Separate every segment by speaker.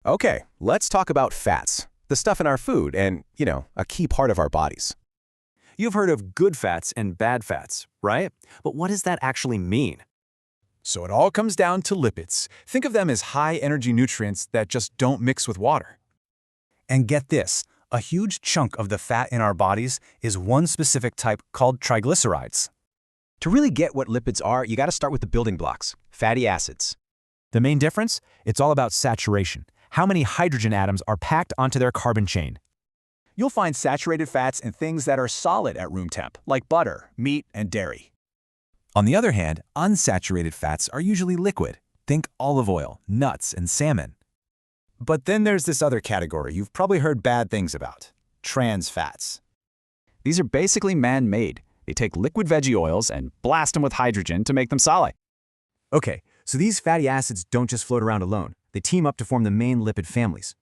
Speaker 1: Okay, let's talk about fats, the stuff in our food and, a key part of our bodies.
Speaker 2: You've heard of good fats and bad fats, right? But what does that actually mean?
Speaker 3: So it all comes down to lipids. Think of them as high-energy nutrients that just don't mix with water. And get this, a huge chunk of the fat in our bodies is one specific type called triglycerides.
Speaker 1: To really get what lipids are, you got to start with the building blocks, fatty acids.
Speaker 4: The main difference? It's all about saturation. How many hydrogen atoms are packed onto their carbon chain?
Speaker 3: You'll find saturated fats in things that are solid at room temp, like butter, meat, and dairy. On the other hand, unsaturated fats are usually liquid. Think olive oil, nuts, and salmon. But then there's this other category you've probably heard bad things about: trans fats.
Speaker 2: These are basically man-made. They take liquid veggie oils and blast them with hydrogen to make them solid.
Speaker 5: Okay, so these fatty acids don't just float around alone. They team up to form the main lipid families.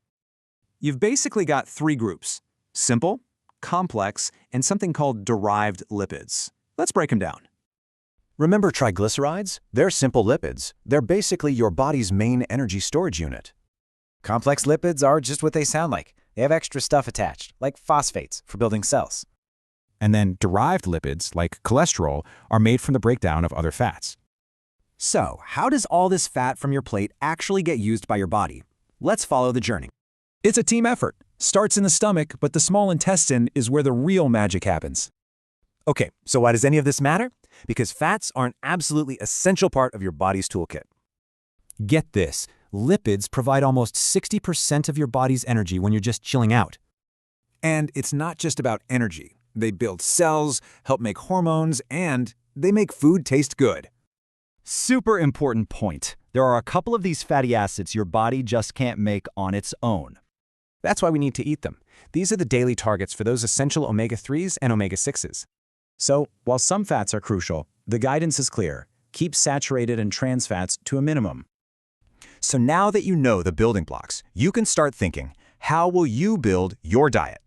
Speaker 2: You've basically got three groups: simple, complex, and something called derived lipids. Let's break them down.
Speaker 1: Remember triglycerides? They're simple lipids. They're basically your body's main energy storage unit.
Speaker 5: Complex lipids are just what they sound like. They have extra stuff attached, like phosphates for building cells.
Speaker 4: And then derived lipids, like cholesterol, are made from the breakdown of other fats.
Speaker 5: So, how does all this fat from your plate actually get used by your body? Let's follow the journey.
Speaker 3: It's a team effort. Starts in the stomach, but the small intestine is where the real magic happens.
Speaker 5: Okay, so why does any of this matter? Because fats are an absolutely essential part of your body's toolkit.
Speaker 4: Get this, lipids provide almost 60% of your body's energy when you're just chilling out.
Speaker 3: And it's not just about energy. They build cells, help make hormones, and they make food taste good.
Speaker 6: Super important point. There are a couple of these fatty acids your body just can't make on its own.
Speaker 2: That's why we need to eat them. These are the daily targets for those essential omega-3s and omega-6s. So, while some fats are crucial, the guidance is clear. Keep saturated and trans fats to a minimum.
Speaker 1: So now that you know the building blocks, you can start thinking, how will you build your diet?